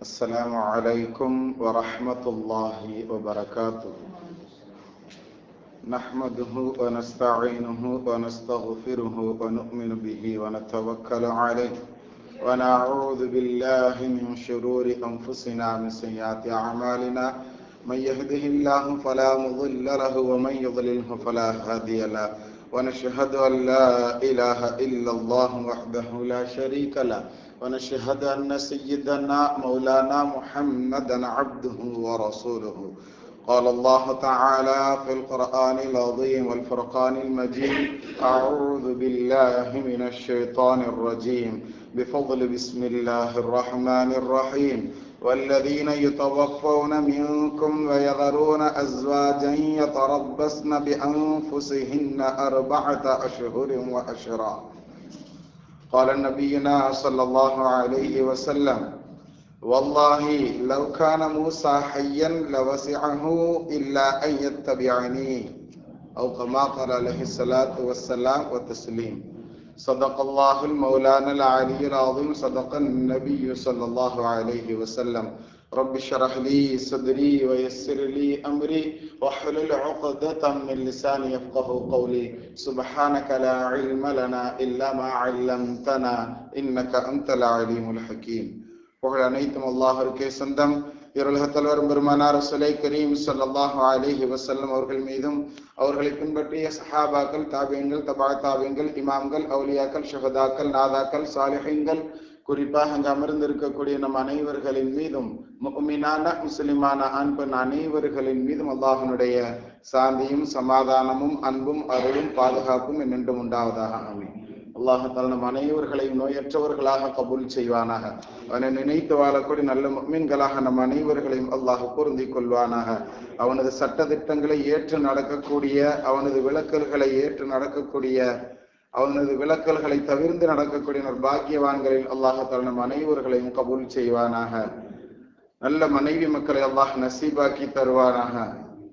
السلام عليكم ورحمة الله وبركاته. نحمده ونستعينه ونستغفره ونؤمن به ونتوكل عليه ونعوذ بالله من شرور أنفسنا من سيئات أعمالنا. من يهده الله فلا مضل له ومن يضلله فلا هادي له. ونشهد أن لا إله إلا الله وحده لا شريك له ونشهد أن سيدنا مولانا محمدا عبده ورسوله. قال الله تعالى في القرآن العظيم والفرقان المجيد: أعوذ بالله من الشيطان الرجيم بفضل بسم الله الرحمن الرحيم. والذين يتوفون منكم ويذرون أزواجا يتربصن بأنفسهن 4 أشهر وعشرا. قال نبينا صلى الله عليه وسلم: والله لو كان موسى حيا لوسعه إلا أن يتبعني، أو كما قال عليه الصلاة والسلام والتسليم. صدق الله المولانا العلي العظيم، صدق النبي صلى الله عليه وسلم. رب اشرح لي صدري ويسر لي أمري واحلل عقدة من لساني يفقه قولي. سبحانك لا علم لنا إلا ما علمتنا إنك أنت العليم الحكيم. புகழ் அனைத்தும் அல்லாஹ்வுக்கே சொந்தம். இருளக தலைவர் பெருமானார் ரசூலை கரீம் ஸல்லல்லாஹு அலைஹி வஸல்லம் அவர்கள் மீதும், அவர்களை பின்பற்றிய சஹாபாக்கள், தாபியீன்கள், தபா தாபியீன்கள், இமாம்கள், அவுலியாக்கள், ஷஹதாக்கள், நாதாக்கள், சாலிஹீன்கள், குறிப்பாக அங்கு அமர்ந்திருக்கக்கூடிய நம் அனைவர்களின் மீதும், முஃமினான முஸ்லிமான ஆண் பெண் அனைவர்களின் மீதும் அல்லாஹ்வினுடைய சாந்தியும் சமாதானமும் அன்பும் அருளும் பாதுகாப்பும் என்னென்றும் உண்டாவதாக. ஆமீன். அல்லாஹ் தஆலா நம் அனைவர்களையும் நோயற்றவர்களாக கபூல் செய்வானாக. அவனை நினைத்து வாழக்கூடிய நல்ல முஃமின்களாக நம் அனைவர்களையும் அல்லாஹ் பொருந்திக் கொள்வானாக. அவனது சட்ட திட்டங்களை ஏற்று நடக்கக்கூடிய, அவனது விலக்கல்களை ஏற்று நடக்கக்கூடிய, அவனது விலக்கல்களை தவிர்த்து நடக்கக்கூடிய பாக்கியவான்களில் அல்லாஹ் தஆலா நம் அனைவர்களையும் கபூல் செய்வானாக. நல்ல மனைவி மக்களை அல்லாஹ் நசீபாக்கி தருவானாக.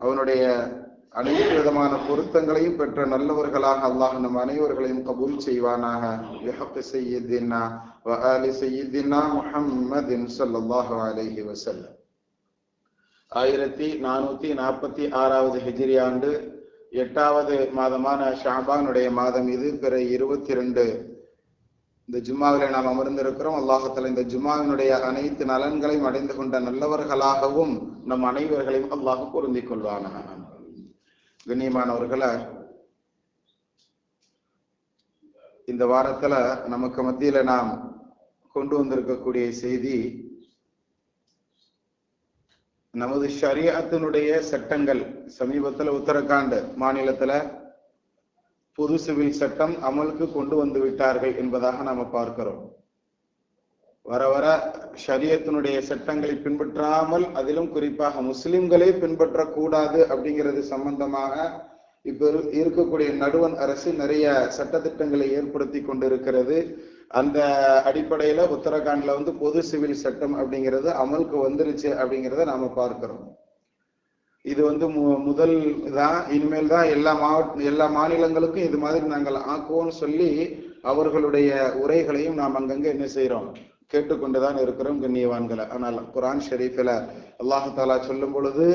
அவனுடைய அனைத்து விதமான பொருத்தங்களையும் பெற்ற நல்லவர்களாக அல்லாஹ் நம் அனைவர்களையும் கபூல் செய்வானாக. பிஹக்கி சய்யிதினா வ ஆலி சய்யிதினா முஹம்மதின் ஸல்லல்லாஹு அலைஹி வஸல்லம். 1446வது ஹிஜ்ரி ஆண்டு 8வது மாதமான ஷாபானுடைய மாதம் இது. பிற 22 இந்த ஜும்மாவிலே நாம் அமர்ந்திருக்கிறோம். அல்லாஹ் தஆலா இந்த ஜும்மாவினுடைய அனைத்து நலன்களையும் அடைந்து கொண்ட நல்லவர்களாகவும் நம் அனைவர்களையும் அல்லாஹ் பொருந்திக் கொள்வானாக. கண்ணியமானவர்களை, இந்த வாரத்துல நமக்கு மத்தியில நாம் கொண்டு வந்திருக்கக்கூடிய செய்தி, நமது ஷரியத்தினுடைய சட்டங்கள். சமீபத்தில் உத்தரகாண்ட் மாநிலத்துல பொது சிவில் சட்டம் அமலுக்கு கொண்டு வந்து விட்டார்கள் என்பதாக நாம பார்க்கிறோம். வர வர ஷரியத்தினுடைய சட்டங்களை பின்பற்றாமல், அதிலும் குறிப்பாக முஸ்லிம்களே பின்பற்றக்கூடாது அப்படிங்கிறது சம்பந்தமாக இப்ப இருக்கக்கூடிய நடுவண் அரசு நிறைய சட்டத்திட்டங்களை ஏற்படுத்தி கொண்டிருக்கிறது. அந்த அடிப்படையில உத்தரகாண்ட்ல பொது சிவில் சட்டம் அப்படிங்கிறது அமலுக்கு வந்துருச்சு அப்படிங்கிறத நாம பார்க்கிறோம். இது முதல் தான். இனிமேல் தான் எல்லா மாநிலங்களுக்கும் இது மாதிரி நாங்கள் ஆக்குவோம்னு சொல்லி அவர்களுடைய உரைகளையும் நாம் அங்கங்க என்ன செய்யறோம், கேட்டுக்கொண்டுதான் இருக்கிறோம் கண்ணியவான்களை. ஆனால் குர்ஆன் ஷரீஃபில் அல்லாஹ் தஆலா சொல்லும் பொழுது,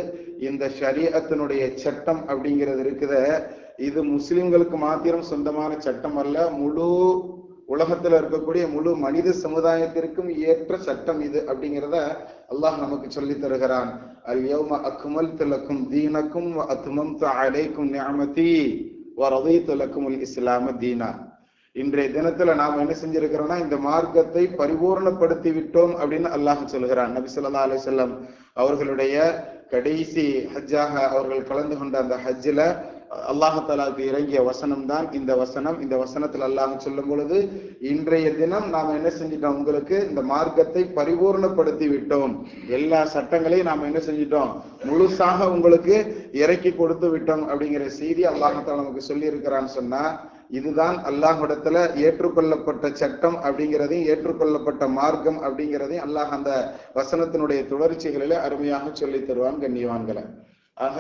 இந்த ஷரியத்தினுடைய சட்டம் அப்படிங்கிறது இருக்குத, இது முஸ்லிம்களுக்கு மாத்திரம் சொந்தமான சட்டம் அல்ல, முழு உலகத்துல இருக்கக்கூடிய முழு மனித சமுதாயத்திற்கும் ஏற்ற சட்டம் இது அப்படிங்கிறத அல்லாஹ் நமக்கு சொல்லி தருகிறான். அல் யௌம அக்மல்து லக்கும் தீனக்கும் வ அத்மம்து அலைக்கும் நிஅமதி வ ரதீது லக்குமுல் இஸ்லாம தீனா. இன்றைய தினத்துல நாம் என்ன செஞ்சிருக்கிறோம்னா, இந்த மார்க்கத்தை பரிபூர்ணப்படுத்தி விட்டோம் அப்படின்னு அல்லாஹ் சொல்கிறான். நபி ஸல்லல்லாஹு அலைஹி வஸல்லம் அவர்களுடைய கடைசி ஹஜ்ஜாக அவர்கள் கலந்து கொண்ட அந்த ஹஜ்ஜில அல்லாஹ் தஆலாவுக்கு இறங்கிய வசனம் தான் இந்த வசனம். இந்த வசனத்தில் அல்லாஹ் சொல்லும் பொழுது, இன்றைய தினம் நாம் என்ன செஞ்சிட்டோம், உங்களுக்கு இந்த மார்க்கத்தை பரிபூர்ணப்படுத்தி விட்டோம், எல்லா சட்டங்களையும் நாம் என்ன செஞ்சிட்டோம், முழுசாக உங்களுக்கு இறக்கி கொடுத்து விட்டோம் அப்படிங்கிற செய்தி அல்லாஹ் தஆலா நமக்கு சொல்லி இருக்கிறான்னு சொன்னா, இதுதான் அல்லாஹ்விடத்துல ஏற்றுக்கொள்ளப்பட்ட சட்டம் அப்படிங்கிறதையும் ஏற்றுக்கொள்ளப்பட்ட மார்க்கம் அப்படிங்கிறதையும் அல்லாஹ் அந்த வசனத்தினுடைய தொடர்ச்சிகளில அருமையாக சொல்லி தருவான் கண்ணியவான்களை. ஆக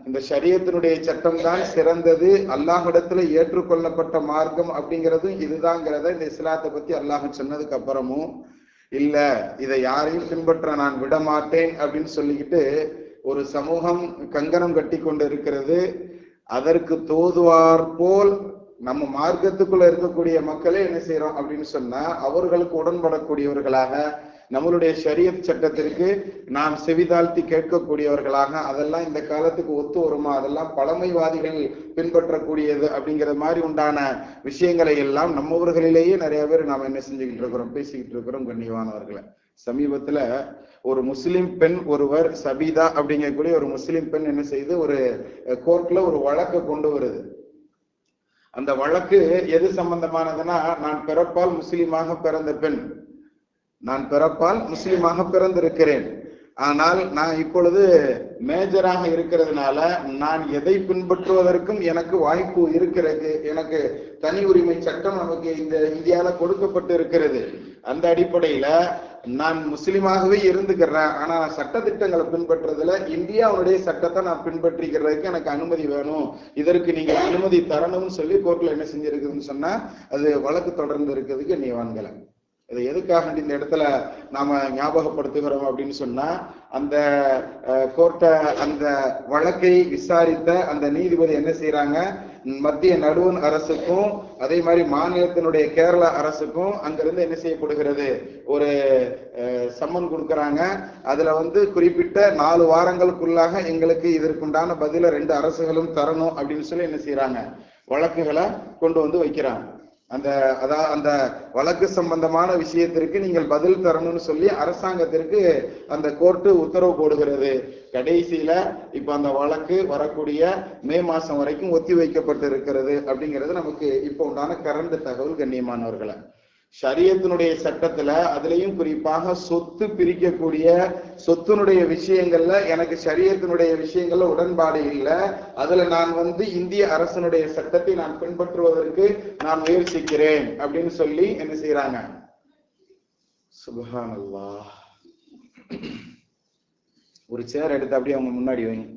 இந்த ஷரியத்தினுடைய சட்டம் தான் சிறந்தது, அல்லாஹ்விடத்துல ஏற்றுக்கொள்ளப்பட்ட மார்க்கம் அப்படிங்கிறதும் இதுதாங்கிறத இந்த இஸ்லாத்தை பத்தி அல்லாஹ் சொன்னதுக்கு அப்புறமும் இல்ல இதை யாரையும் பின்பற்ற நான் விட மாட்டேன் அப்படின்னு சொல்லிக்கிட்டு ஒரு சமூகம் கங்கணம் கட்டி கொண்டு இருக்கிறது. அதற்கு தோதுவார் போல் நம்ம மார்க்கத்துக்குள்ள இருக்கக்கூடிய மக்களே என்ன செய்யறோம் அப்படின்னு சொன்னா, அவர்களுக்கு உடன்படக்கூடியவர்களாக, நம்மளுடைய ஷரியத் சட்டத்திற்கு நாம் செவிதாழ்த்தி கேட்கக்கூடியவர்களாக, அதெல்லாம் இந்த காலத்துக்கு ஒத்து வருமா, அதெல்லாம் பழமைவாதிகள் பின்பற்றக்கூடியது அப்படிங்கிற மாதிரி உண்டான விஷயங்களை எல்லாம் நம்மவர்களிலேயே நிறைய பேர் நாம் என்ன செஞ்சுக்கிட்டு இருக்கிறோம், பேசிக்கிட்டு இருக்கிறோம். கண்ணியமானவர்களை, சமீபத்துல ஒரு முஸ்லிம் பெண் ஒருவர், சபீதா அப்படிங்கக்கூடிய ஒரு முஸ்லிம் பெண் என்ன செய்து ஒரு கோர்ட்ல ஒரு வழக்கை கொண்டு வருது. அந்த வழக்கு எது சம்பந்தமானதுன்னா, நான் பிறப்பால் முஸ்லிமாக பிறந்த பெண், நான் பிறப்பால் முஸ்லிமாக பிறந்திருக்கிறேன், ஆனால் நான் இப்பொழுது மேஜராக இருக்கிறதுனால நான் எதை பின்பற்றுவதற்கும் எனக்கு வாய்ப்பு இருக்கிறது, எனக்கு தனி உரிமை சட்டம் நமக்கு இந்த இந்தியாவில கொடுக்கப்பட்டு இருக்கிறது. அந்த அடிப்படையில நான் முஸ்லிமாகவே இருந்துக்கிறேன், ஆனா சட்ட திட்டங்களை பின்பற்றுறதுல இந்தியாவுடைய சட்டத்தை நான் பின்பற்றிக்கிறதுக்கு எனக்கு அனுமதி வேணும், இதற்கு நீங்க அனுமதி தரணும்னு சொல்லி கோர்ட்ல என்ன செஞ்சிருக்குதுன்னு சொன்னா, அது வழக்கு தொடர்ந்து இருக்கிறதுக்கு நீ வாங்கல. இது எதுக்காக இந்த இடத்துல நாம ஞாபகப்படுத்துகிறோம் அப்படின்னு சொன்னா, அந்த கோர்ட்டை அந்த வழக்கை விசாரித்த அந்த நீதிபதி என்ன செய்யறாங்க, மத்திய நடுவண் அரசுக்கும் அதே மாதிரி மாநிலத்தினுடைய கேரளா அரசுக்கும் அங்கிருந்து என்ன செய்யப்படுகிறது, ஒரு சம்மன் கொடுக்கறாங்க. அதுல குறிப்பிட்ட 4 வாரங்களுக்குள்ளாக எங்களுக்கு இதற்குண்டான பதில 2 அரசுகளும் தரணும் அப்படின்னு சொல்லி என்ன செய்யறாங்க, வழக்குகளை கொண்டு வைக்கிறாங்க. அந்த வழக்கு சம்பந்தமான விஷயத்திற்கு நீங்கள் பதில் தரணும்னு சொல்லி அரசாங்கத்திற்கு அந்த கோர்ட்டு உத்தரவு போடுகிறது. கடைசியில இப்ப அந்த வழக்கு வரக்கூடிய மே மாசம் வரைக்கும் ஒத்தி வைக்கப்பட்டு இருக்கிறது அப்படிங்கிறது நமக்கு இப்ப உண்டான கரண்ட் தகவல். கண்ணியமானவர்களை, ஷரியத்தினுடைய சட்டத்துல அதுலயும் குறிப்பாக சொத்து பிரிக்கக்கூடிய சொத்தினுடைய விஷயங்கள்ல எனக்கு ஷரியத்தினுடைய விஷயங்கள்ல உடன்பாடு இல்லை, அதுல நான் இந்திய அரசனுடைய சட்டத்தை நான் பின்பற்றுவதற்கு நான் முயற்சிக்கிறேன் அப்படின்னு சொல்லி என்ன செய்யறாங்க. சுப்ஹானல்லாஹ். ஒரு சேர் எடுத்து அப்படியே அவங்க முன்னாடி வைங்க,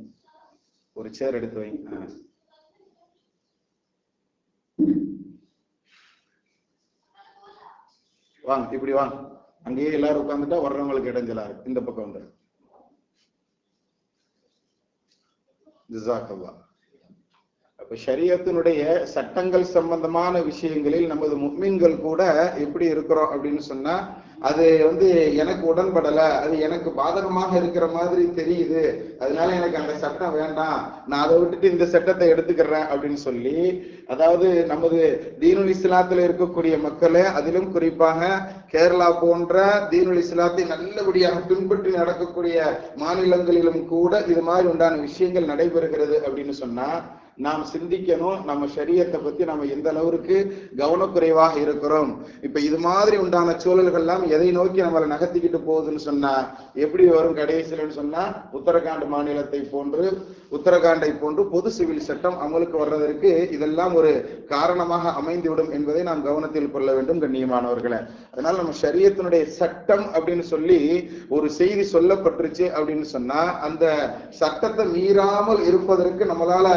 ஒரு சேர் எடுத்து வைங்க. வாங்க, இப்படி வாங்க, அங்கேயே எல்லாரும் உட்கார்ந்துட்டா வர்றவங்களுக்கு இடைஞ்சலா இருக்கு. இந்த பக்கம் வந்து ஜஸாக்கல்லாஹ். அப்ப ஷரியத்தினுடைய சட்டங்கள் சம்பந்தமான விஷயங்களில் நமது முஃமின்கள் கூட எப்படி இருக்கிறோம் அப்படின்னு சொன்னா, அது எனக்கு உடன்படல, அது எனக்கு பாதகமாக இருக்கிற மாதிரி தெரியுது, அதனால எனக்கு அந்த சட்டம் வேண்டாம், நான் அதை விட்டுட்டு இந்த சட்டத்தை எடுத்துக்கிறேன் அப்படின்னு சொல்லி, அதாவது நமது தீனுல் இஸ்லாத்துல இருக்கக்கூடிய மக்களே, அதிலும் குறிப்பாக கேரளா போன்ற தீனுல் இஸ்லாத்தை நல்லபடியாக பின்பற்றி நடக்கக்கூடிய மாநிலங்களிலும் கூட இது மாதிரி உண்டான விஷயங்கள் நடைபெறுகிறது அப்படின்னு சொன்னா, நாம் சிந்திக்கணும், நம்ம ஷரியத்தை பத்தி நம்ம எந்த அளவுக்கு கவனக்குறைவாக இருக்கிறோம். இப்ப இது மாதிரி உண்டான சூழல்கள்லாம் எதை நோக்கி நம்மளை நகர்த்திக்கிட்டு போகுதுன்னு சொன்னா, எப்படி வரும் கடைசியிலன்னு சொன்னா, உத்தரகாண்டை போன்று பொது சிவில் சட்டம் அமலுக்கு வர்றதற்கு இதெல்லாம் ஒரு காரணமாக அமைந்துவிடும் என்பதை நாம் கவனத்தில் கொள்ள வேண்டும். கண்ணியமானவர்களே, அதனால நம்ம ஷரியத்தினுடைய சட்டம் அப்படின்னு சொல்லி ஒரு செய்தி சொல்லப்பட்டுருச்சு அப்படின்னு சொன்னா, அந்த சட்டத்தை மீறாமல் இருப்பதற்கு நம்மளால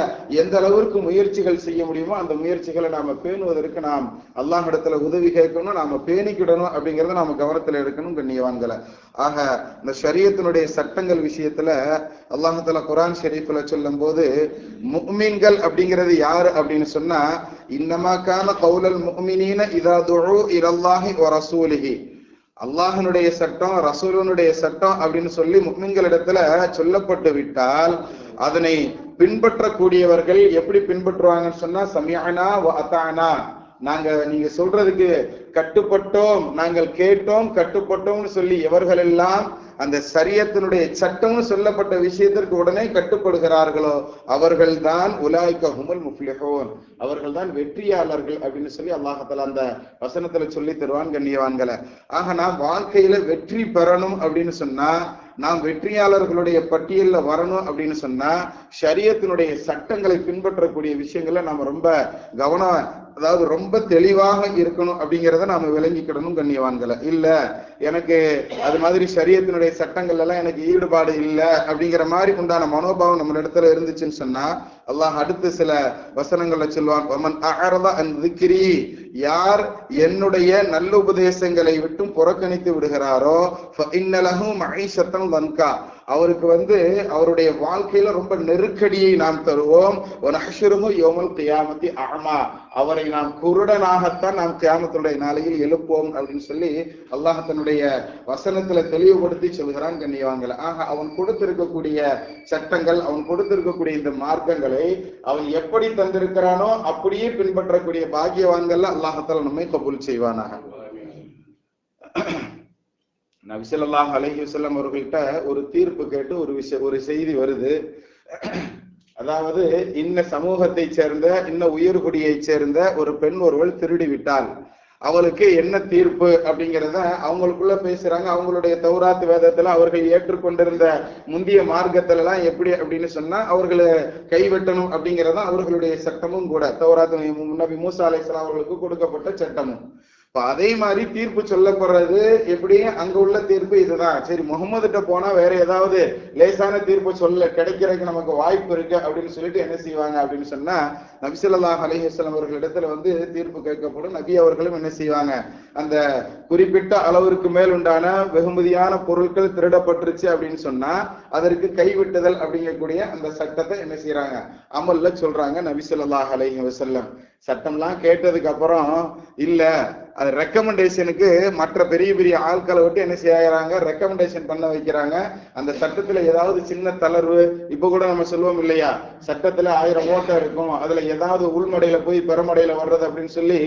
எந்த அளவிற்கு முயற்சிகள் செய்ய முடியுமோ அந்த முயற்சிகளை நாம பேணுவதற்கு நாம் அல்லாஹ் இடத்துல உதவி கேட்கணும், நாம பேணிக்கிடணும் அப்படிங்கறத நாம கவனத்துல எடுக்கணும். கண்ணியவான்களை, ஆக இந்த ஷரியத்தினுடைய சட்டங்கள் விஷயத்துல அல்லாஹ் தஆலா குர்ஆன் ஷரீஃப்ல சொல்லும் போது, முஃமின்கள் அப்படிங்கிறது யாரு அப்படின்னு சொன்னா, இன்னமா கான கௌலல் முஃமினீன இதா துஉ இலல்லாஹி வ ரசூலிஹி, அல்லாஹ்வுடைய சட்டம் ரசூலுடைய சட்டம் அப்படின்னு சொல்லி முஃமின்களிடத்துல சொல்லப்பட்டு விட்டால் அதனை பின்பற்றக்கூடியவர்கள் எப்படி பின்பற்றுவாங்கன்னு சொன்னா, சமிஅனா வ அதானா, நீங்க சொல்றதுக்கு கட்டுப்பட்டோம், நாங்கள் கேட்டோம், கட்டுப்பட்டோம்னு சொல்லி எவர்கள் எல்லாம் அந்த ஷரியத்தினுடைய சட்டம்னு சொல்லப்பட்ட விஷயத்திற்கு உடனே கட்டுப்படுகிறார்களோ அவர்கள்தான் உலாயிக ஹுமுல் முஃப்லிஹூன், அவர்கள்தான் வெற்றியாளர்கள் அப்படின்னு சொல்லி அல்லாஹ் தஆலா அந்த வசனத்துல சொல்லி தருவான். கண்ணியவான்களை, ஆக நாம் வாழ்க்கையில வெற்றி பெறணும் அப்படின்னு சொன்னா நாம் வெற்றியாளர்களுடைய பட்டியல்ல வரணும் அப்படின்னு சொன்னா ஷரியத்தினுடைய சட்டங்களை பின்பற்றக்கூடிய விஷயங்களை நாம ரொம்ப கவனம், அதாவது ரொம்ப தெளிவாக இருக்கணும் அப்படிங்கிறத நாம விளங்கிக்கிடணும் கண்ணியவான்களை. இல்ல எனக்கு அது மாதிரி ஷரியத்தினுடைய சட்டங்கள் எல்லாம் எனக்கு ஈடுபாடு இல்லை அப்படிங்கிற மாதிரி உண்டான மனோபாவம் நம்ம இடத்துல இருந்துச்சுன்னு சொன்னா அல்லாஹ் அடுத்து சில வசனங்கள்ல சொல்லுவான், யார் என்னுடைய நல்ல உபதேசங்களை விட்டும் புறக்கணித்து விடுகிறாரோ அவருக்கு அவருடைய வாழ்க்கையில ரொம்ப நெருக்கடியை நாம் தருவோம். அவரை நாம் குருடனாகத்தான் நாம் கியாமத்துடைய நாளையில் எழுப்போம் அப்படின்னு சொல்லி அல்லாஹ் தன்னுடைய வசனத்துல தெளிவுபடுத்தி சொல்கிறான் கண்ணியவான்களை. ஆக அவன் கொடுத்திருக்கக்கூடிய சட்டங்கள், அவன் கொடுத்திருக்கக்கூடிய இந்த மார்க்கங்களை அவன் எப்படி தந்திருக்கிறானோ அப்படியே பின்பற்றக்கூடிய பாக்கியவான்கள் அல்லாஹால நம்மை கபூல் செய்வானாக. நபி ஸல்லல்லாஹு அலைஹி வஸல்லம் அவர்கள்ட்ட ஒரு தீர்ப்பு கேட்டு ஒரு செய்தி வருது. அதாவது இன்ன சமூகத்தை சேர்ந்த இன்ன உயர்குடியை சேர்ந்த ஒரு பெண் ஒருவள் திருடி விட்டாள், அவளுக்கு என்ன தீர்ப்பு அப்படிங்கிறத அவங்களுக்குள்ள பேசுறாங்க. அவங்களுடைய தௌராத் வேதத்துல அவர்கள் ஏற்றுக்கொண்டிருந்த முந்திய மார்க்கத்துல எல்லாம் எப்படி அப்படின்னு சொன்னா அவர்களை கைவெட்டணும் அப்படிங்கறத அவர்களுடைய சட்டமும் கூட தௌராத் நபி மூசா அலைஹிஸ்ஸலாம் அவர்களுக்கு கொடுக்கப்பட்ட சட்டமும். அதே மாதிரி தீர்ப்பு சொல்லப்படுறது எப்படி, அங்க உள்ள தீர்ப்பு இதுதான். சரி, முகமதுகிட்ட போனா வேற ஏதாவது லேசான தீர்ப்பு சொல்ல கிடைக்கிறதுக்கு நமக்கு வாய்ப்பு இருக்கு அப்படின்னு சொல்லிட்டு என்ன செய்வாங்க அப்படின்னு சொன்னா நபி ஸல்லல்லாஹு அலைஹி வஸல்லம் அவர்களிடத்துல தீர்ப்பு கேட்கப்படும். நபி அவர்களும் என்ன செய்வாங்க, அந்த குறிப்பிட்ட அளவிற்கு மேல் உண்டான வெகுமதியான பொருட்கள் திருடப்பட்டுருச்சு அப்படின்னு சொன்னா அதற்கு கைவிட்டுதல் அப்படிங்கக்கூடிய அந்த சட்டத்தை என்ன செய்யறாங்க, அமல்ல சொல்றாங்க நபி ஸல்லல்லாஹு அலைஹி வஸல்லம். சட்டம்லாம் கேட்டதுக்கு அப்புறம் இல்ல அது ரெக்கமெண்டேஷனுக்கு மற்ற பெரிய பெரிய ஆட்களை விட்டு என்ன செய்யறாங்க, ரெக்கமெண்டேஷன் பண்ண வைக்கிறாங்க. அந்த சட்டத்துல ஏதாவது சின்ன தளர்வு, இப்ப கூட நம்ம சொல்லுவோம் இல்லையா, சட்டத்துல 1000 ஓட்டம் இருக்கும், அதுல ஏதாவது உள்மடையில போய் பெருமடையில வர்றது அப்படின்னு சொல்லி,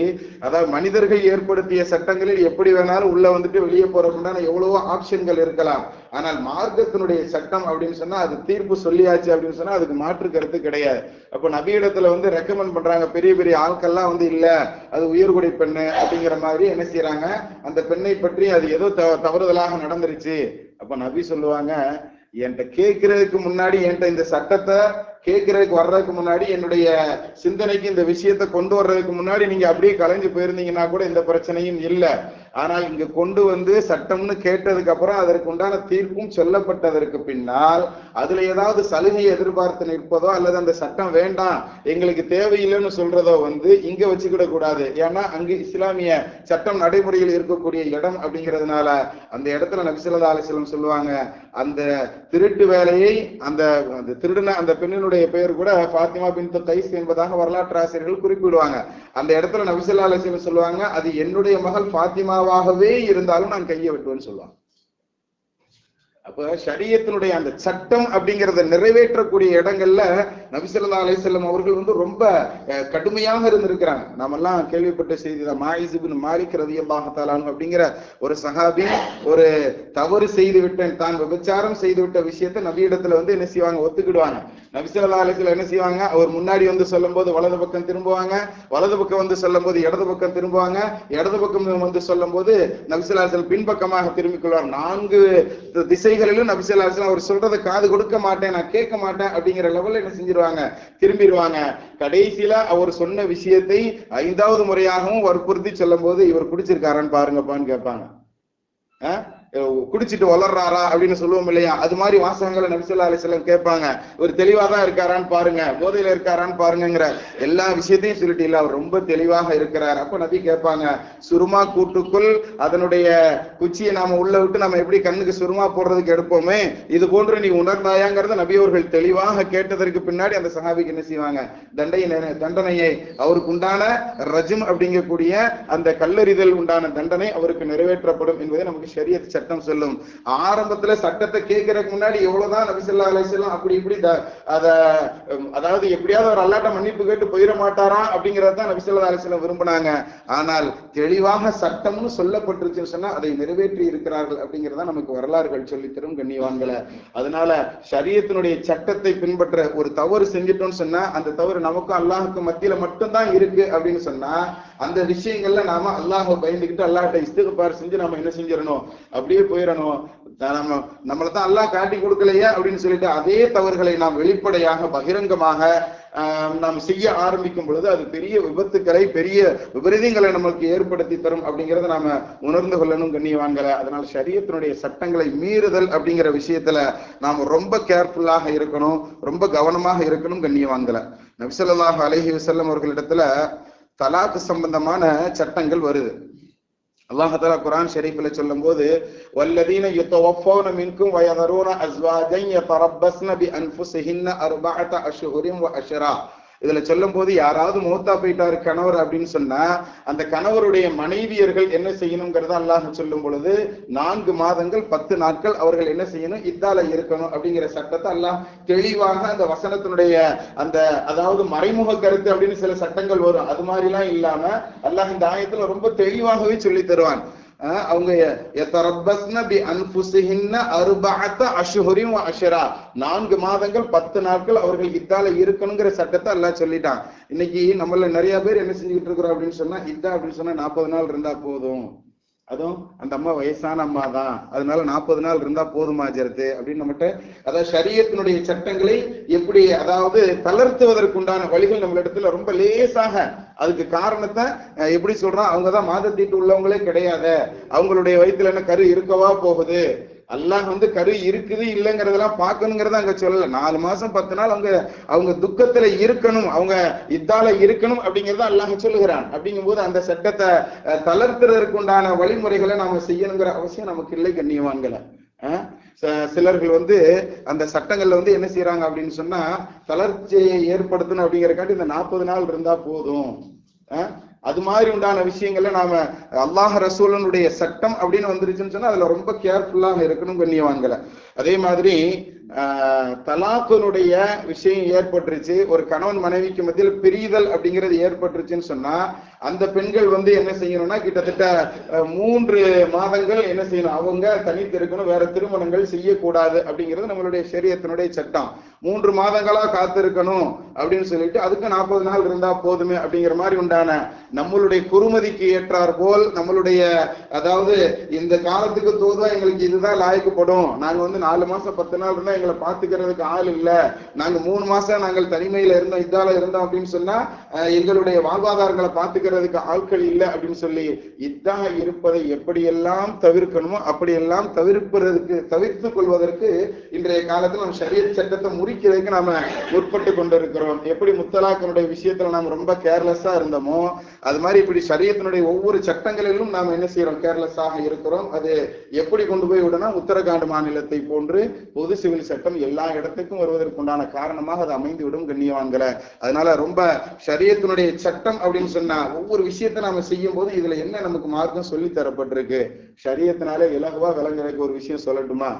அதாவது மனிதர்கள் ஏற்படுத்திய சட்டங்களில் எப்படி வேணாலும் உள்ள வெளியே போறதுக்குண்டான எவ்வளவோ ஆப்ஷன்கள் இருக்கலாம். ஆனால் மார்க்கத்தினுடைய சட்டம் அப்படின்னு சொன்னா அது தீர்ப்பு சொல்லியாச்சு அப்படின்னு சொன்னா அதுக்கு மாற்று கருத்து கிடையாது. அப்ப நபியிடத்துல ரெக்கமெண்ட் பண்றாங்க பெரிய பெரிய ஆட்கள்லாம் இல்ல அது உயர்குடி பெண்ணு அப்படிங்கிற மாதிரி என்ன செய்யறாங்க, அந்த பெண்ணை பற்றி அது ஏதோ தவறுதலாக நடந்துருச்சு. அப்ப நபி சொல்லுவாங்க, என்கிட்ட கேட்கறதுக்கு முன்னாடி, என்கிட்ட இந்த சட்டத்தை கேட்கறதுக்கு வர்றதுக்கு முன்னாடி, என்னுடைய சிந்தனைக்கு இந்த விஷயத்த கொண்டு வர்றதுக்கு முன்னாடி நீங்க அப்படியே கலைஞ்சு போயிருந்தீங்கன்னா கூட இந்த பிரச்சனையும் இல்லை. ஆனால் இங்க கொண்டு சட்டம்னு கேட்டதுக்கு அப்புறம் அதற்கு உண்டான தீர்ப்பும் சொல்லப்பட்டதற்கு பின்னால் அதுல ஏதாவது சலுகையை எதிர்பார்த்து நிற்பதோ அல்லது அந்த சட்டம் வேண்டாம் எங்களுக்கு தேவையில்லைன்னு சொல்றதோ இங்க வச்சுக்கிட கூடாது. ஏன்னா அங்கு இஸ்லாமிய சட்டம் நடைமுறையில் இருக்கக்கூடிய இடம் அப்படிங்கிறதுனால அந்த இடத்துல நபி ஸல்லல்லாஹு அலைஹி வஸல்லம் சொல்லுவாங்க, அந்த திருட்டு வேலையை அந்த திருடின அந்த பெண்ணினுடைய பெயர் கூட ஃபாத்திமா பின்த் கைஸ் என்பதாக வரலாற்று ஆசிரியர்கள் குறிப்பிடுவாங்க. அந்த இடத்துல நபி ஸல்லல்லாஹு அலைஹி வஸல்லம் சொல்லுவாங்க, அது என்னுடைய மகள் ஃபாத்திமாவாகவே இருந்தாலும் நான் கையை வெட்டுவேன்னு சொல்லுவாங்க. அப்ப ஷரியத்தினுடைய அந்த சட்டம் அப்படிங்கறத நிறைவேற்றக்கூடிய இடங்கள்ல நபி ஸல்லல்லாஹு அலைஹி வஸல்லம் அவர்கள் ரொம்ப கடுமையாக இருந்திருக்கிறாங்க. நாம எல்லாம் கேள்விப்பட்ட செய்தி தான். மாயிஸ் இப்னு மாலிக் ரலியல்லாஹு தஆலா அன்ஹு அப்படிங்கிற ஒரு சஹாபி ஒரு தவறு செய்து விட்டேன், தான் விபச்சாரம் செய்து விட்ட விஷயத்தை நபியிடத்துல என்ன செய்வாங்க, ஒத்துக்கிடுவாங்க. நபி ஸல்லல்லாஹு அலைஹி வஸல்லம் என்ன செய்வாங்க, அவர் முன்னாடி சொல்லும் போது வலது பக்கம் திரும்புவாங்க, வலது பக்கம் சொல்லும் போது இடது பக்கம் திரும்புவாங்க, இடது பக்கம் சொல்லும் போது நபி ஸல்லல்லாஹு அலைஹி வஸல்லம் பின்பக்கமாக திரும்பிக் கொள்வார். 4 திசைகளிலும் நபி ஸல்லல்லாஹு அலைஹி வஸல்லம் அவர் சொல்றதை காது கொடுக்க மாட்டேன், நான் கேட்க மாட்டேன் அப்படிங்கிற லெவல்ல என்ன செஞ்சிருவாங்க, திரும்பிடுவாங்க. கடைசியில அவர் சொன்ன விஷயத்தை 5வது முறையாகவும் வற்புறுத்தி சொல்லும் போது இவர் குடிச்சிருக்காரான்னு பாருங்கப்பான்னு கேட்பாங்க. குடிச்சிட்டு வளர்றாரா அப்படின்னு சொல்லுவோம் இல்லையா, அது மாதிரி வாசகங்களை நபி ஸல்லல்லாஹு அலைஹி வஸல்லம் கேட்பாங்க. ஒரு தெளிவாதான் இருக்காரான்னு பாருங்க, போதையில இருக்காரான்னு பாருங்கிற எல்லா விஷயத்தையும் சொல்லிட்டு இல்ல அவர் ரொம்ப தெளிவாக இருக்கிறார். அப்ப நபி கேட்பாங்க, சுருமா கூட்டுக்குள் அதனுடைய குச்சியை நாம உள்ள விட்டு நம்ம எப்படி கண்ணுக்கு சுருமா போடுறதுக்கு எடுப்போமே, இது போன்று நீ உணர்ந்தாயாங்கிறத நபி அவர்கள் தெளிவாக கேட்டதற்கு பின்னாடி அந்த சஹாபிக்கு என்ன செய்வாங்க, தண்டனையை அவருக்கு உண்டான ரஜம் அப்படிங்கக்கூடிய அந்த கல்லறிதல் உண்டான தண்டனை அவருக்கு நிறைவேற்றப்படும் என்பதை நமக்கு ஷரியத் சட்டம் சொல்லும். ஆரம்பத்துல சட்டத்தை கேட்கறதுக்கு முன்னாடி எவ்வளவுதான் நபி ஸல்லல்லாஹு அலைஹி வஸல்லம் அப்படி இப்படி அதாவது எப்படியாவது ஒரு அல்லாஹ்ட்ட மன்னிப்பு கேட்டு போயிட மாட்டாரா அப்படிங்கறதான் நபி ஸல்லல்லாஹு அலைஹி வஸல்லம் விரும்பினாங்க. ஆனால் தெளிவாக சட்டம்னு சொல்லப்பட்டிருச்சுன்னு சொன்னா அதை நிறைவேற்றி இருக்கிறார்கள் அப்படிங்கறத நமக்கு வரலாறுகள் சொல்லி தரும் கண்ணியவான்களை. அதனால ஷரியத்தினுடைய சட்டத்தை பின்பற்ற ஒரு தவறு செஞ்சிட்டோம்னு சொன்னா அந்த தவறு நமக்கும் அல்லாஹுக்கும் மத்தியில மட்டும்தான் இருக்கு அப்படின்னு சொன்னா அந்த விஷயங்கள்ல நாம அல்லாஹ் பயந்துக்கிட்டு அல்லாஹ்ட்ட இஸ்திக்பார் செஞ்சு நம்ம என்ன செஞ்சிடணும், அப்படியே போயிடணும். நம்மளை தான் அல்லாஹ் காட்டி கொடுக்கலையே அப்படின்னு சொல்லிட்டு அதே தவறுகளை நாம் வெளிப்படையாக பகிரங்கமாக நாம் செய்ய ஆரம்பிக்கும் பொழுது அது பெரிய விபத்துக்களை, பெரிய விபரீதங்களை நமக்கு ஏற்படுத்தி தரும் அப்படிங்கிறத நாம உணர்ந்து கொள்ளணும் கண்ணியவான்களை. அதனால ஷரியத்தினுடைய சட்டங்களை மீறுதல் அப்படிங்கிற விஷயத்துல நாம் ரொம்ப கேர்ஃபுல்லாக இருக்கணும், ரொம்ப கவனமாக இருக்கணும் கண்ணியவான்களை. நபி ஸல்லல்லாஹு அலைஹி வஸல்லம் அவர்களிடத்துல தலாக் சம்பந்தமான சட்டங்கள் வருது. அல்லாஹ் தஆலா குர்ஆன் ஷரீஃப்ல சொல்லும்போது வல்லதீன யதவஃபௌன மின்கும் வயதரூன அஸ்வாஜன் யதரப்பஸ்ன பிஅன்ஃபுஸிஹின்ன அர்பஅத அஷ்ஹுரின் வ அஷ்ரா. இதுல சொல்லும் போது யாராவது மௌத்தா போயிட்டாரு கணவர் அப்படின்னு சொன்னா அந்த கணவருடைய மனைவியர்கள் என்ன செய்யணுங்கிறத அல்லாஹ் சொல்லும் பொழுது 4 மாதங்கள் 10 நாட்கள் அவர்கள் என்ன செய்யணும், இத்தால இருக்கணும் அப்படிங்கிற சட்டத்தை அல்லாஹ் தெளிவாக அந்த வசனத்தினுடைய அந்த அதாவது மறைமுக கருத்து அப்படின்னு சில சட்டங்கள் வரும், அது மாதிரிலாம் இல்லாம அல்லாஹ் இந்த ஆயத்துல ரொம்ப தெளிவாகவே சொல்லி தருவான். அவங்க 4 மாதங்கள் 10 நாட்கள் அவர்கள் இத்தால இருக்கணுங்கிற சட்டத்தை அல்லாஹ் சொல்லிட்டான். இன்னைக்கு நம்மள நிறைய பேர் என்ன செஞ்சுக்கிட்டு இருக்கிறோம் அப்படின்னு சொன்னா, இதா அப்படின்னு சொன்னா 40 நாள் இருந்தா போதும், அதுவும் அந்த அம்மா வயசான அம்மா தான், அதனால 40 நாள் இருந்தா போதுமா ஜெரத்து அப்படின்னு நம்மகிட்ட அதாவது ஷரியத்தினுடைய சட்டங்களை எப்படி அதாவது தளர்த்துவதற்குண்டான வழிகள் நம்மளிடத்துல ரொம்ப லேசாக, அதுக்கு காரணத்தை எப்படி சொல்றான், அவங்கதான் மாதத்தீட்டு உள்ளவங்களே கிடையாது, அவங்களுடைய வயிற்றுல என்ன கரு இருக்கவா போகுது, அல்லாஹ் கரு இருக்குது இல்லைங்கிறதெல்லாம் பார்க்கணுங்கிறத அங்க சொல்லல. 4 மாசம் 10 நாள் அவங்க துக்கத்துல இருக்கணும், அவங்க இத்தால இருக்கணும் அப்படிங்கறத அல்லாஹ் சொல்லுகிறான். அப்படிங்கும் போது அந்த சட்டத்தை தளர்த்துறதுக்கு உண்டான வழிமுறைகளை நாம செய்யணுங்கிற அவசியம் நமக்கு இல்லை கண்ணியவான்களை. சிலர்கள் அந்த சட்டங்கள்ல என்ன செய்யறாங்க அப்படின்னு சொன்னா தளர்ச்சியை ஏற்படுத்தணும் அப்படிங்கறக்காட்டி இந்த 40 நாள் இருந்தா போதும், அது மாதிரி உண்டான விஷயங்கள்ல நாம அல்லாஹ் ரசூலுடைய சட்டம் அப்படின்னு வந்துருச்சுன்னு சொன்னா அதுல ரொம்ப கேர்ஃபுல்லாக இருக்கணும் கண்ணியவான்களை. அதே மாதிரி தலாக்குனுடைய விஷயம் ஏற்பட்டுருச்சு, ஒரு கணவன் மனைவிக்கு மத்தியில் பிரிதல் அப்படிங்கிறது ஏற்பட்டுருச்சுன்னு சொன்னா அந்த பெண்கள் என்ன செய்யணும்னா கிட்டத்தட்ட 3 மாதங்கள் என்ன செய்யணும், அவங்க தனித்து இருக்கணும், வேற திருமணங்கள் செய்யக்கூடாது அப்படிங்கிறது நம்மளுடைய ஷரியத்தினுடைய சட்டம். 3 மாதங்களா காத்திருக்கணும் அப்படின்னு சொல்லிட்டு அதுக்கு 40 நாள் இருந்தா போதுமே அப்படிங்கிற மாதிரி உண்டான நம்மளுடைய குறுமதிக்கு ஏற்றார் போல் நம்மளுடைய அதாவது இந்த காலத்துக்கு தோதுவா எங்களுக்கு இதுதான் லாய்க்கப்படும், நாங்க 4 மாசம் 10 நாள் இருந்தா எங்களை பாத்துக்கிறதுக்கு ஆள் இல்ல, நாங்க 3 மாசம் நாங்கள் தனிமையில இருந்தோம் இதால இருந்தோம் அப்படின்னு சொன்னா எங்களுடைய வாழ்வாதாரங்களை பாத்துக்கிறதுக்கு ஆட்கள் இல்லை அப்படின்னு சொல்லி இதாக இருப்பதை எப்படியெல்லாம் தவிர்க்கணுமோ அப்படியெல்லாம் தவிர்த்து கொள்வதற்கு இன்றைய காலத்தில் நம்ம ஷரியத் சட்டத்தை முறிக்கிறதுக்கு நாம முற்பட்டு கொண்டிருக்கிறோம். எப்படி முத்தலாக்கினுடைய விஷயத்துல நாம் ரொம்ப கேர்லெஸ்ஸா இருந்தோமோ அது மாதிரி இப்படி ஷரியத்தினுடைய ஒவ்வொரு சட்டங்களிலும் நாம் என்ன செய்யறோம், கேர்லெஸ்ஸாக இருக்கிறோம். அது எப்படி கொண்டு போய் விடனா உத்தரகாண்ட் மாநிலத்தை போன்று பொது சிவில் சட்டம் எல்லா இடத்துக்கும் வருவதற்குண்டான காரணமாக அது அமைந்து விடும் கண்ணியவான்களை. அதனால ரொம்ப ஷரியத்தினுடைய சட்டம் அப்படின்னு சொன்னா ஒவ்வொரு விஷயத்தை நாம செய்யும் போது இதுல என்ன நமக்கு மார்க்கம் சொல்லி தரப்பட்டிருக்கு, ஷரியத்தினால இலகுவா விளங்குறதுக்கு ஒரு விஷயம் சொல்லட்டுமா,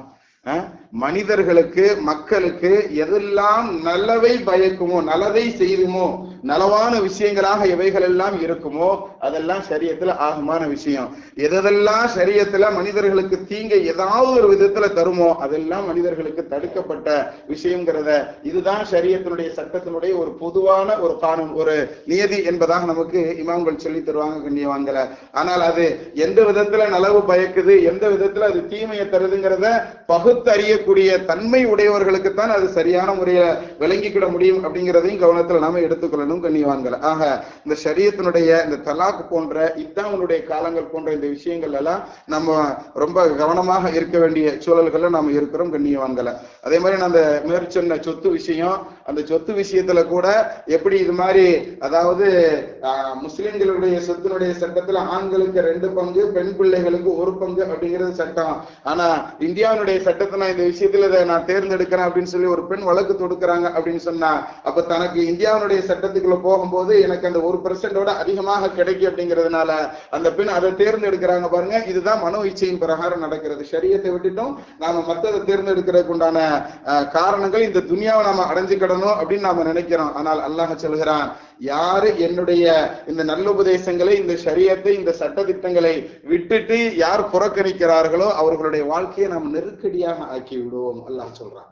மனிதர்களுக்கு மக்களுக்கு எதெல்லாம் நல்லவை பயக்குமோ நல்லதை செய்யுமோ நலவான விஷயங்களாக எவைகள் எல்லாம் இருக்குமோ அதெல்லாம் ஷரியத்துல ஆகமான விஷயம், எதெல்லாம் ஷரியத்துல மனிதர்களுக்கு தீங்கை ஏதாவது ஒரு விதத்துல தருமோ அதெல்லாம் மனிதர்களுக்கு தடுக்கப்பட்ட விஷயங்கிறத இதுதான் ஷரியத்தினுடைய சட்டத்தினுடைய ஒரு பொதுவான ஒரு காணும் ஒரு நியதி என்பதாக நமக்கு இமாம்கள் சொல்லி தருவாங்க கண்ணியவான்களை. ஆனால் அது எந்த விதத்துல நலவு பயக்குது எந்த விதத்துல அது தீமையை தருதுங்கிறத பகுத்தறியக்கூடிய தன்மை உடையவர்களுக்குத்தான் அது சரியான முறையில விளங்கிக்கிட முடியும் அப்படிங்கிறதையும் கவனத்துல நாம எடுத்துக்கொள்ளணும் கண்ணியவான்கள். ஆக இந்த ஷரியத்தினுடைய இந்த தலாக் போன்ற இத்தாவுடைய காலங்கள் போன்ற இந்த விஷயங்கள் எல்லாம் நம்ம ரொம்ப கவனமாக இருக்க வேண்டிய சூழல்கள்ல நாம இருக்கிறோம் கண்ணியவான்களை. அதே மாதிரி நான் அந்த மேற்சொன்ன சொத்து விஷயம், அந்த சொத்து விஷயத்துல கூட எப்படி இது மாதிரி அதாவது முஸ்லிம்களுடைய சொத்தினுடைய சட்டத்துல ஆண்களுக்கு 2 பங்கு பெண் பிள்ளைகளுக்கு 1 பங்கு அப்படிங்கிறது சட்டம். ஆனா இந்தியாவுடைய சட்டத்தை நான் இந்த விஷயத்துல நான் தேர்ந்தெடுக்கிறேன் அப்படின்னு சொல்லி ஒரு பெண் வழக்கு தொடுக்கிறாங்க அப்படின்னு சொன்னா அப்ப தனக்கு இந்தியாவுடைய சட்டத்துக்குள்ள போகும்போது எனக்கு அந்த 1% அதிகமாக கிடைக்கும் அப்படிங்கிறதுனால அந்த பெண் அதை தேர்ந்தெடுக்கிறாங்க பாருங்க. இதுதான் மனோ இச்சையின் பிரகாரம் நடக்கிறது. ஷரியத்தை விட்டுட்டும் நாம மற்றதை தேர்ந்தெடுக்கிறதுக்கு உண்டான காரணங்கள் இந்த துனியாவை நாம அடைஞ்சுக்கிடணும் அப்படின்னு நாம நினைக்கிறோம். ஆனால் அல்லாஹ் சொல்கிறான், யாரு என்னுடைய இந்த நல்லுபதேசங்களை இந்த ஷரியத்தை இந்த சட்ட திட்டங்களை விட்டுட்டு யார் புறக்கணிக்கிறார்களோ அவர்களுடைய வாழ்க்கையை நாம் நெருக்கடியாக ஆக்கி விடுவோம் அல்லாஹ் சொல்றான்.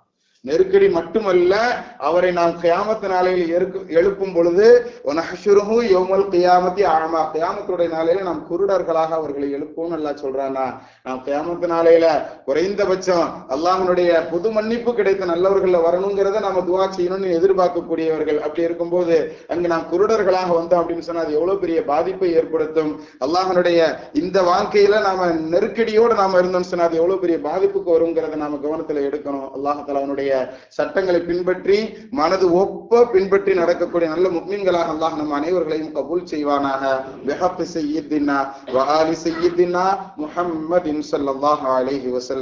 நெருக்கடி மட்டுமல்ல, அவரை நாம் கியாமத்து நாளையில் எழுப்பும் பொழுது வனஹ்ஷுருஹு யௌமல் கியாமத்தி அஅமா, கியாமத்துடைய நாளையில நாம் குருடர்களாக அவர்களை எழுப்புவோம் அல்லாஹ் சொல்றானா. நாம் கியாமத்து நாளையில குறைந்தபட்சம் அல்லாஹ்வுடைய புது மன்னிப்பு கிடைத்த நல்லவர்கள் வரணுங்கிறத நாம துஆ செய்யணும்னு எதிர்பார்க்கக்கூடியவர்கள். அப்படி இருக்கும்போது அங்கு நாம் குருடர்களாக வந்தோம் அப்படின்னு சொன்னா அது எவ்வளவு பெரிய பாதிப்பை ஏற்படுத்தும். அல்லாஹ்வுடைய இந்த வாழ்க்கையில நாம நெருக்கடியோடு நாம இருந்தோம்னு சொன்னா அது எவ்வளவு பெரிய பாதிப்புக்கு வருங்கிறத நாம கவனத்துல எடுக்கணும். அல்லாஹ் தஆலா அவனுடைய சட்டங்களை பின்பற்றி மனது ஒப்ப பின்பற்றி நடக்கக்கூடிய நல்ல முஃமின்களாக அல்லாஹ் நம் அனைவர்களையும் கபூல் செய்வானாக. பிஹக்கி சய்யிதினா வ ஆலி சய்யிதினா முஹம்மதின் ஸல்லல்லாஹு அலைஹி வஸல்லம்.